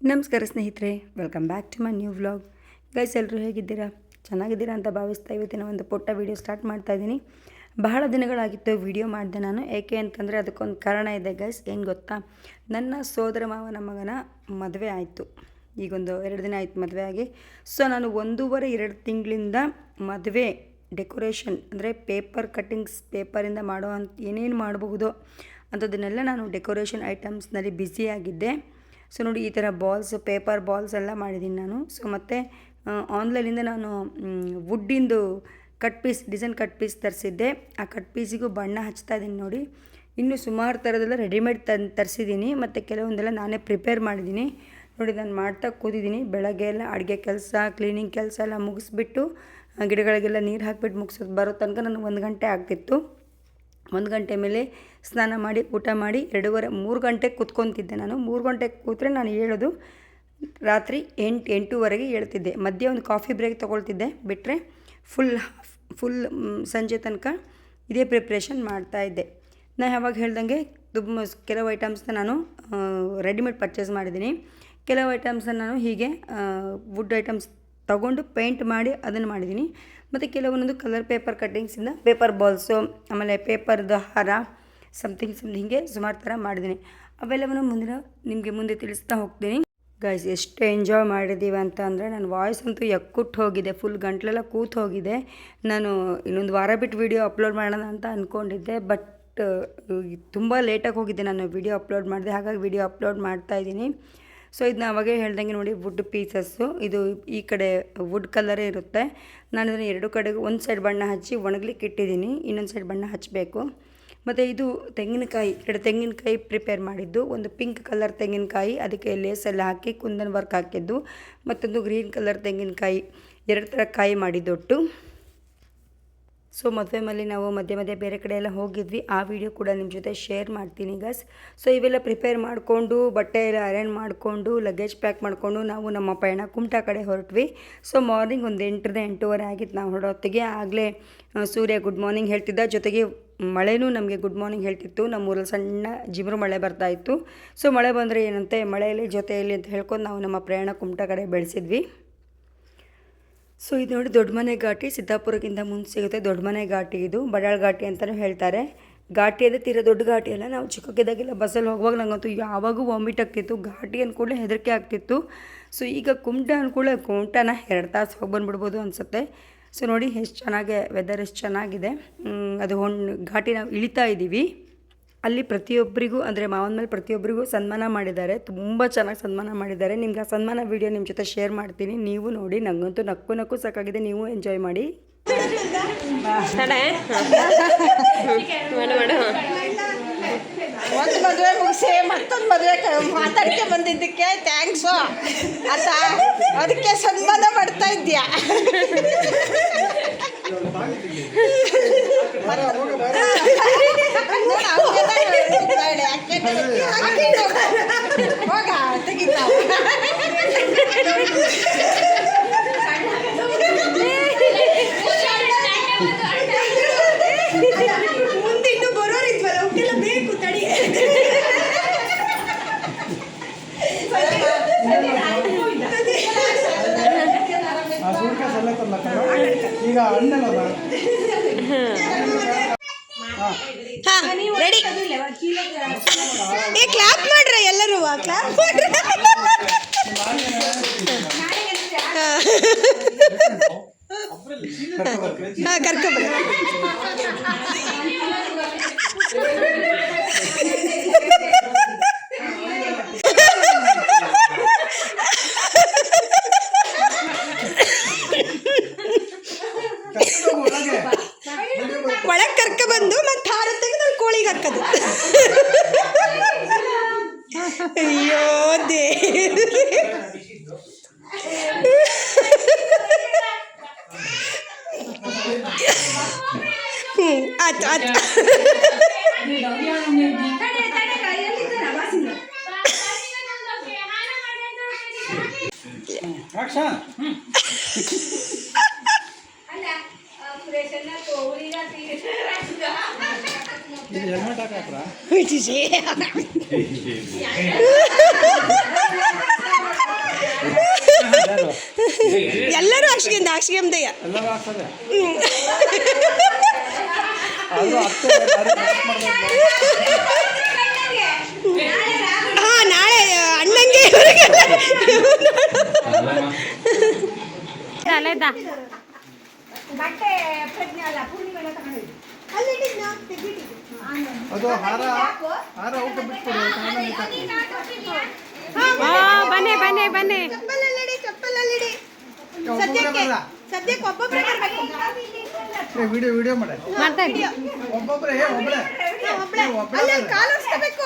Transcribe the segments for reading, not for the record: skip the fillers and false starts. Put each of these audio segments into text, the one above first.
ನಮಸ್ಕಾರ ಸ್ನೇಹಿತರೆ, welcome back to my new vlog. Guys, ಎಲ್ಲರೂ ಹೇಗಿದ್ದೀರಾ? ಚೆನ್ನಾಗಿದ್ದೀರಾ ಅಂತ ಭಾವಿಸ್ತಾ ಇವತ್ತಿನ ಒಂದು ಪುಟ್ಟ ವೀಡಿಯೋ ಸ್ಟಾರ್ಟ್ ಮಾಡ್ತಾಯಿದ್ದೀನಿ. ಬಹಳ ದಿನಗಳಾಗಿತ್ತು ವಿಡಿಯೋ ಮಾಡಿದೆ ನಾನು. ಏಕೆ ಅಂತಂದರೆ ಅದಕ್ಕೊಂದು ಕಾರಣ ಇದೆ ಗೈಸ್. ಏನು ಗೊತ್ತಾ, ನನ್ನ ಸೋದರ ಮಾವನ ಮಗನ ಮದುವೆ ಆಯಿತು. ಈಗೊಂದು 2 ದಿನ ಆಯಿತು ಮದುವೆ ಆಗಿ. ಸೊ ನಾನು 1.5-2 ತಿಂಗಳಿಂದ ಮದುವೆ ಡೆಕೋರೇಷನ್ ಅಂದರೆ ಪೇಪರ್ ಕಟ್ಟಿಂಗ್ಸ್, ಪೇಪರಿಂದ ಮಾಡೋ ಏನೇನು ಮಾಡಬಹುದು ಅಂಥದ್ದನ್ನೆಲ್ಲ ನಾನು ಡೆಕೋರೇಷನ್ ಐಟಮ್ಸ್ನಲ್ಲಿ ಬ್ಯುಸಿಯಾಗಿದ್ದೆ. ಸೊ ನೋಡಿ, ಈ ಥರ ಬಾಲ್ಸ್, ಪೇಪರ್ ಬಾಲ್ಸ್ ಎಲ್ಲ ಮಾಡಿದ್ದೀನಿ ನಾನು. ಸೊ ಮತ್ತು ಆನ್ಲೈನಿಂದ ನಾನು ವುಡ್ಡಿಂದು ಡಿಸೈನ್ ಕಟ್ ಪೀಸ್ ತರಿಸಿದ್ದೆ. ಆ ಕಟ್ ಪೀಸಿಗೂ ಬಣ್ಣ ಹಚ್ತಾ ಇದ್ದೀನಿ ನೋಡಿ. ಇನ್ನೂ ಸುಮಾರು ಥರದೆಲ್ಲ ರೆಡಿಮೇಡ್ ತರಿಸಿದ್ದೀನಿ ಮತ್ತು ಕೆಲವೊಂದೆಲ್ಲ ನಾನೇ ಪ್ರಿಪೇರ್ ಮಾಡಿದ್ದೀನಿ ನೋಡಿ. ನಾನು ಮಾಡ್ತಾ ಕೂತಿದ್ದೀನಿ. ಬೆಳಗ್ಗೆ ಎಲ್ಲ ಅಡುಗೆ ಕೆಲಸ, ಕ್ಲೀನಿಂಗ್ ಕೆಲಸ ಎಲ್ಲ ಮುಗಿಸ್ಬಿಟ್ಟು ಗಿಡಗಳಿಗೆಲ್ಲ ನೀರು ಹಾಕಿಬಿಟ್ಟು ಮುಗಿಸೋದು ಬರೋ ತನಕ ನನಗೆ 1 ಗಂಟೆ ಆಗ್ತಿತ್ತು. 1 ಗಂಟೆ ಮೇಲೆ ಸ್ನಾನ ಮಾಡಿ ಊಟ ಮಾಡಿ 2:30-3 ಗಂಟೆಗೆ ಕೂತ್ಕೊತಿದ್ದೆ ನಾನು. 3 ಗಂಟೆಗೆ ಕೂತ್ರೆ ನಾನು ಹೇಳೋದು ರಾತ್ರಿ 8-8:30 ಹೇಳ್ತಿದ್ದೆ. ಮಧ್ಯೆ ಒಂದು ಕಾಫಿ ಬ್ರೇಕ್ ತೊಗೊಳ್ತಿದ್ದೆ, ಬಿಟ್ಟರೆ ಫುಲ್ ಸಂಜೆ ತನಕ ಇದೇ ಪ್ರಿಪ್ರೇಷನ್ ಮಾಡ್ತಾಯಿದ್ದೆ. ನಾನು ಯಾವಾಗ ಹೇಳ್ದಂಗೆ ಕೆಲವು ಐಟಮ್ಸ್ನ ನಾನು ರೆಡಿಮೇಡ್ ಪರ್ಚೇಸ್ ಮಾಡಿದ್ದೀನಿ. ಕೆಲವು ಐಟಮ್ಸನ್ನು ನಾನು ಹೀಗೆ ವುಡ್ ಐಟಮ್ಸ್ ತೊಗೊಂಡು ಪೇಂಟ್ ಮಾಡಿ ಅದನ್ನು ಮಾಡಿದ್ದೀನಿ. ಮತ್ತು ಕೆಲವೊಂದೊಂದು ಕಲರ್ ಪೇಪರ್ ಕಟ್ಟಿಂಗ್ಸಿಂದ ಪೇಪರ್ ಬಾಲ್ಸು, ಆಮೇಲೆ ಪೇಪರ್ದು ಹಾರ, ಸಮಥಿಂಗ್ ಹೀಗೆ ಸುಮಾರು ಥರ ಮಾಡಿದ್ದೀನಿ. ಅವೆಲ್ಲವನ್ನು ನಿಮಗೆ ಮುಂದೆ ತಿಳಿಸ್ತಾ ಹೋಗ್ತೀನಿ. ಗೈಸ್, ಎಷ್ಟು ಎಂಜಾಯ್ ಮಾಡಿದ್ದೀವಿ ಅಂತ ಅಂದರೆ ನನ್ನ ವಾಯ್ಸ್ ಅಂತೂ ಎಕ್ಕುಟ್ಟು ಹೋಗಿದೆ, ಫುಲ್ ಗಂಟ್ಲೆಲ್ಲ ಕೂತು ಹೋಗಿದೆ. ನಾನು ಇನ್ನೊಂದು ವಾರ ಬಿಟ್ಟು ವೀಡಿಯೋ ಅಪ್ಲೋಡ್ ಮಾಡೋಣ ಅಂತ ಅಂದ್ಕೊಂಡಿದ್ದೆ, ಬಟ್ ತುಂಬ ಲೇಟಾಗಿ ಹೋಗಿದ್ದೆ ನಾನು ವೀಡಿಯೋ ಅಪ್ಲೋಡ್ ಮಾಡಿದೆ. ಹಾಗಾಗಿ ವೀಡಿಯೋ ಅಪ್ಲೋಡ್ ಮಾಡ್ತಾಯಿದ್ದೀನಿ. ಸೊ ಇದನ್ನ ಅವಾಗೇ ಹೇಳ್ದಂಗೆ ನೋಡಿ, ವುಡ್ ಪೀಸಸ್ಸು, ಇದು ಈ ಕಡೆ ವುಡ್ ಕಲರೇ ಇರುತ್ತೆ. ನಾನು ಇದನ್ನು 2 ಕಡೆಗೂ ಒಂದು ಸೈಡ್ ಬಣ್ಣ ಹಚ್ಚಿ ಒಣಗಲಿಕ್ಕೆ ಇಟ್ಟಿದ್ದೀನಿ, ಇನ್ನೊಂದು ಸೈಡ್ ಬಣ್ಣ ಹಚ್ಚಬೇಕು. ಮತ್ತು ಇದು ತೆಂಗಿನಕಾಯಿ, 2 ತೆಂಗಿನಕಾಯಿ ಪ್ರಿಪೇರ್ ಮಾಡಿದ್ದು. ಒಂದು ಪಿಂಕ್ ಕಲರ್ ತೆಂಗಿನಕಾಯಿ, ಅದಕ್ಕೆ ಲೇಸೆಲ್ಲ ಹಾಕಿ ಕುಂದನ್ ವರ್ಕ್ ಹಾಕಿದ್ದು. ಮತ್ತೊಂದು ಗ್ರೀನ್ ಕಲರ್ ತೆಂಗಿನಕಾಯಿ, 2 ಥರ ಕಾಯಿ ಮಾಡಿದ್ದೊಟ್ಟು. ಸೊ ಮದುವೆ ಮೇಲೆ ನಾವು ಮಧ್ಯೆ ಬೇರೆ ಕಡೆ ಎಲ್ಲ ಹೋಗಿದ್ವಿ. ಆ ವಿಡಿಯೋ ಕೂಡ ನಿಮ್ಮ ಜೊತೆ ಶೇರ್ ಮಾಡ್ತೀನಿ ಗಸ್. ಸೊ ಇವೆಲ್ಲ ಪ್ರಿಪೇರ್ ಮಾಡಿಕೊಂಡು, ಬಟ್ಟೆ ಎಲ್ಲ ಅರೇಂಜ್ ಮಾಡಿಕೊಂಡು, ಲಗೇಜ್ ಪ್ಯಾಕ್ ಮಾಡಿಕೊಂಡು ನಾವು ನಮ್ಮ ಪಯಣ ಕುಮಟಾ ಕಡೆ ಹೊರಟ್ವಿ. ಸೊ ಮಾರ್ನಿಂಗ್ ಒಂದು 8-8:30 ಆಗಿತ್ತು ನಾವು ಹೊರಡೋತ್ತಿಗೆ. ಆಗಲೇ ಸೂರ್ಯ ಗುಡ್ ಮಾರ್ನಿಂಗ್ ಹೇಳ್ತಿದ್ದ, ಜೊತೆಗೆ ಮಳೆನೂ ನಮಗೆ ಗುಡ್ ಮಾರ್ನಿಂಗ್ ಹೇಳ್ತಿತ್ತು. ನಮ್ಮೂರಲ್ಲಿ ಸಣ್ಣ ಜಿಮ್ರು ಮಳೆ ಬರ್ತಾಯಿತ್ತು. ಸೊ ಮಳೆ ಬಂದರೆ ಏನಂತೆ, ಮಳೆಯಲ್ಲಿ ಜೊತೆಯಲ್ಲಿ ಅಂತ ಹೇಳ್ಕೊಂಡು ನಾವು ನಮ್ಮ ಪ್ರಯಾಣ ಕುಮಟಾ ಕಡೆ ಬೆಳೆಸಿದ್ವಿ. ಸೊ ಇದು ನೋಡಿ, ದೊಡ್ಡಮನೆ ಘಾಟಿ, ಸಿದ್ದಾಪುರಕ್ಕಿಂತ ಮುಂದೆ ಸಿಗುತ್ತೆ. ದೊಡ್ಡಮನೆ ಘಾಟಿ ಇದು, ಬಡಾಳ್ ಘಾಟಿ ಅಂತಲೂ ಹೇಳ್ತಾರೆ. ಘಾಟಿ ಅದೇ ತೀರ ದೊಡ್ಡ ಘಾಟಿ ಅಲ್ಲ. ನಾವು ಚಿಕ್ಕಕ್ಕಿದ್ದಾಗೆಲ್ಲ ಬಸ್ಸಲ್ಲಿ ಹೋಗುವಾಗ ನನಗಂತೂ ಯಾವಾಗೂ ವಾಮಿಟ್ ಆಗ್ತಿತ್ತು. ಘಾಟಿ ಅಂದ್ಕೂಡಲೇ ಹೆದರಿಕೆ ಆಗ್ತಿತ್ತು. ಸೊ ಈಗ ಕುಮಟಾ ಅಂದ್ಕೂಡಲೇ ಕುಮಟಾನ 2 ತಾಸು ಹೋಗಿ ಬಂದುಬಿಡ್ಬೋದು ಅನಿಸುತ್ತೆ. ಸೊ ನೋಡಿ ಎಷ್ಟು ಚೆನ್ನಾಗೆ ವೆದರ್, ಎಷ್ಟು ಚೆನ್ನಾಗಿದೆ. ಅದು ಘಾಟಿ ನಾವು ಇಳಿತಾ ಇದ್ದೀವಿ. ಅಲ್ಲಿ ಪ್ರತಿಯೊಬ್ಬರಿಗೂ ಅಂದರೆ ಮಾವನ ಮೇಲೆ ಪ್ರತಿಯೊಬ್ಬರಿಗೂ ಸನ್ಮಾನ ಮಾಡಿದ್ದಾರೆ. ತುಂಬ ಚೆನ್ನಾಗಿ ಸನ್ಮಾನ ಮಾಡಿದ್ದಾರೆ. ನಿಮ್ಗೆ ಆ ಸನ್ಮಾನ ವಿಡಿಯೋ ನಿಮ್ಮ ಜೊತೆ ಶೇರ್ ಮಾಡ್ತೀನಿ, ನೀವು ನೋಡಿ. ನನಗಂತೂ ನಕ್ಕು ಸಾಕಾಗಿದೆ. ನೀವು ಎಂಜಾಯ್ ಮಾಡಿ. ಒಂದು ಮದುವೆ ಮುಗಿಸಿ ಮತ್ತೊಂದು ಮದುವೆ ಮಾತಾಡ್ಕೆ ಬಂದಿದ್ದಕ್ಕೆ ಥ್ಯಾಂಕ್ಸು ಆತ. ಅದಕ್ಕೆ ಸನ್ಮಾನ ಮಾಡ್ತಾ ಇದ್ಯಾ? ಹೋಗ ತೆಗಿತ ಮುಂದಿನ್ನು ಬರೋರಿದ್ವಲ್ಲ, ಅವಕ್ಕೆಲ್ಲ ಬೇಕು ತಡಿ. ಈಗ ರೆಡಿ. ಏ ಕ್ಲಾಪ್ ಮಾಡ್ರೆ ಎಲ್ಲರೂ, ಕ್ಲಾಪ್ ಮಾಡ್ರೆ. ಕರ್ಕೊಂಬ. ಒಳಗೆ ಕರ್ಕೊಬಂದು ಮತ್ತೆ ಹಾರ ತೆಗೆದು ಕೋಳಿಗೆ ಹಾಕೋದು. ಅಯ್ಯೋ ಆಯ್ತು ಆಯ್ತು. ಹೆಲ್ಮೆಟ್ ಹಾಕ್ರಾ? ಎಲ್ಲರೂ ಹಾಕ್ಸ್ಕೊಂಬದಯ್ಯ ಹಾಂ ನಾಳೆ ಅಣ್ಣಂಗೆ ಅದು ಹಾರ ಊಟ ಬಿಟ್ಕೊಡಿ ಬನ್ನಿ ಚಪ್ಪಲಲ್ಲಿಡಿ ಸದ್ಯಕ್ಕೆ ಒಬ್ಬೊಬ್ಬರೇ ಬರಬೇಕು ವಿಡಿಯೋ ಮಾಡಿ ಒಬ್ಬೊಬ್ಬರೇ ಅಲ್ಲೇ ಕಾಲಿಸ್ಕೋಬೇಕು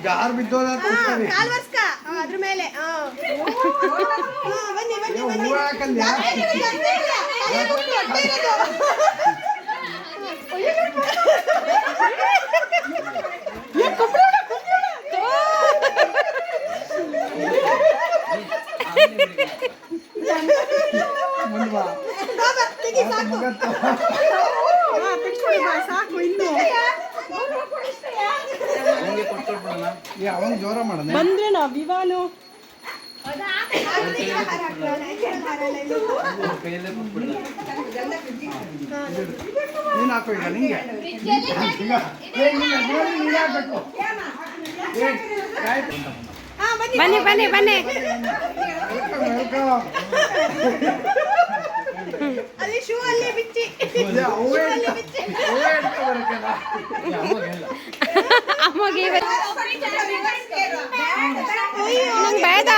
ಯಾರು ಬಿದ್ದೋದ ಅದ್ರ ಮೇಲೆ ಹೂವು ಹಾಕಲ್ಯಾ ಸಾಕು ಇನ್ನು ಅವನ್ ಜೋರ ಮಾಡೋಣ ಬಂದ್ರೆ ನಾ ವಿವಾನು ನೀನ್ ಹಾಕೋ ಈಗ ನಿಂಗೆ ನೀನ್ ಹಾಕ್ಬೇಕು ಬನ್ನಿ ವೆಲ್ಕಮ್ ಅಲ್ಲಿ ಶೂ ಅಲ್ಲಿ ಬಿಚ್ಚಿ ಅಮ್ಮಗೆ ಬೇಡ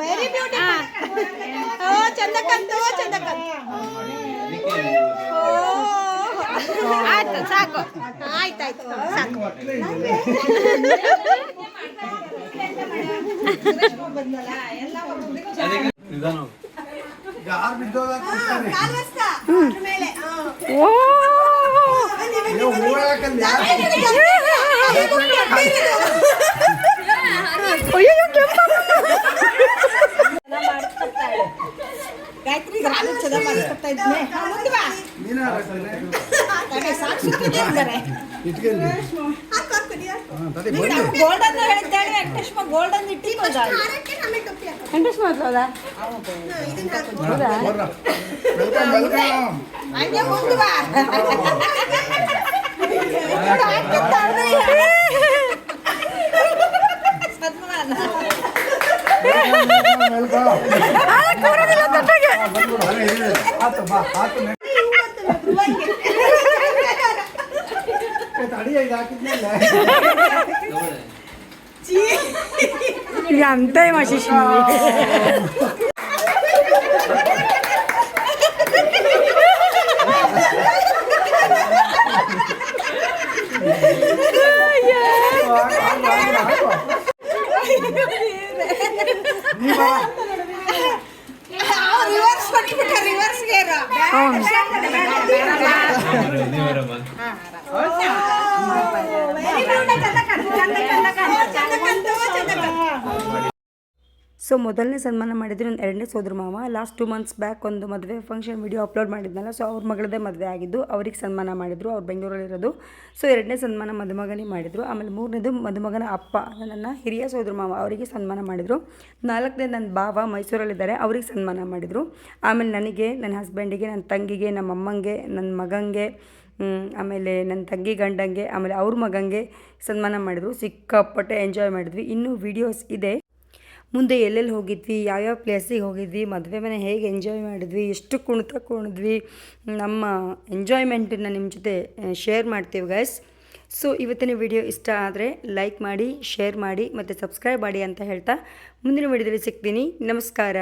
ವೆರಿ ಬ್ಯೂಟಿಫುಲ್ ಚಂದಕ್ಕಂತು ಆಯ್ತು ಸಾಕು ಆಯ್ತಾಯ್ತು ಸಾಕು ಯಾರು ಬಿದ್ದೋದ ಮೇಲೆ ಹೂವು ಹಾಕಲ್ಯಾ ಗಾಯತ್ರಿ ಚಂದ ಮಾಡಿಸ್ಕೊಡ್ತಾ ಇದ್ದೀನಿ ನೀನ ಗೋಲ್ಡನ್ ಹೇಳಿದ್ದಾಳೆ ವೆಂಕಟೇಶ್ವ ಗೋಲ್ಡನ್ ಇಟ್ಟಿರೋದ ಹಂಗೆ ಮುಂದುವ అంతే మా శిష్యు ರಿವರ್ಸ್ ಕೊಟ್ಬಿಟ್ಟ ರಿವರ್ಸ್ ಗೇರ್ ಸೊ ಮೊದಲನೇ ಸನ್ಮಾನ ಮಾಡಿದ್ರು ಒಂದು ಎರಡನೇ ಸೋದರ ಮಾವ ಲಾಸ್ಟ್ 2 months ಬ್ಯಾಕ್ ಒಂದು ಮದುವೆ ಫಂಕ್ಷನ್ ವಿಡಿಯೋ ಅಪ್ಲೋಡ್ ಮಾಡಿದ್ನಲ್ಲ. ಸೊ ಅವ್ರ ಮಗಳದೇ ಮದುವೆ ಆಗಿದ್ದು ಅವ್ರಿಗೆ ಸನ್ಮಾನ ಮಾಡಿದರು. ಅವ್ರು ಬೆಂಗಳೂರಲ್ಲಿರೋದು. ಸೊ ಎರಡನೇ ಸನ್ಮಾನ ಮದುಮಗನಿಗೆ ಮಾಡಿದರು. ಆಮೇಲೆ ಮೂರನೇದು ಮದುಮಗನ ಅಪ್ಪ ನನ್ನ ಹಿರಿಯ ಸೋದರ ಮಾವ ಅವರಿಗೆ ಸನ್ಮಾನ ಮಾಡಿದರು. ನಾಲ್ಕನೇ ನನ್ನ ಭಾವ ಮೈಸೂರಲ್ಲಿದ್ದಾರೆ, ಅವ್ರಿಗೆ ಸನ್ಮಾನ ಮಾಡಿದರು. ಆಮೇಲೆ ನನಗೆ, ನನ್ನ ಹಸ್ಬೆಂಡಿಗೆ, ನನ್ನ ತಂಗಿಗೆ, ನಮ್ಮ ಅಮ್ಮಂಗೆ, ನನ್ನ ಮಗಂಗೆ, ಆಮೇಲೆ ನನ್ನ ತಂಗಿ ಗಂಡಂಗೆ, ಆಮೇಲೆ ಅವ್ರ ಮಗಂಗೆ ಸನ್ಮಾನ ಮಾಡಿದರು. ಸಿಕ್ಕಾಪಟ್ಟೆ ಎಂಜಾಯ್ ಮಾಡಿದ್ವಿ. ಇನ್ನೂ ವೀಡಿಯೋಸ್ ಇದೆ, ಮುಂದೆ ಎಲ್ಲೆಲ್ಲಿ ಹೋಗಿದ್ವಿ, ಯಾವ್ಯಾವ ಪ್ಲೇಸಿಗೆ ಹೋಗಿದ್ವಿ, ಮದುವೆ ಮನೆ ಹೇಗೆ ಎಂಜಾಯ್ ಮಾಡಿದ್ವಿ, ಎಷ್ಟು ಕುಣಿತ ಕುಣಿದ್ವಿ, ನಮ್ಮ ಎಂಜಾಯ್ಮೆಂಟನ್ನು ನಿಮ್ಮ ಜೊತೆ ಶೇರ್ ಮಾಡ್ತೀವಿ ಗೈಸ್. ಸೊ ಇವತ್ತಿನ ವಿಡಿಯೋ ಇಷ್ಟ ಆದರೆ ಲೈಕ್ ಮಾಡಿ, ಶೇರ್ ಮಾಡಿ ಮತ್ತು ಸಬ್ಸ್ಕ್ರೈಬ್ ಮಾಡಿ ಅಂತ ಹೇಳ್ತಾ ಮುಂದಿನ ವಿಡಿಯೋದಲ್ಲಿ ಸಿಗ್ತೀನಿ. ನಮಸ್ಕಾರ.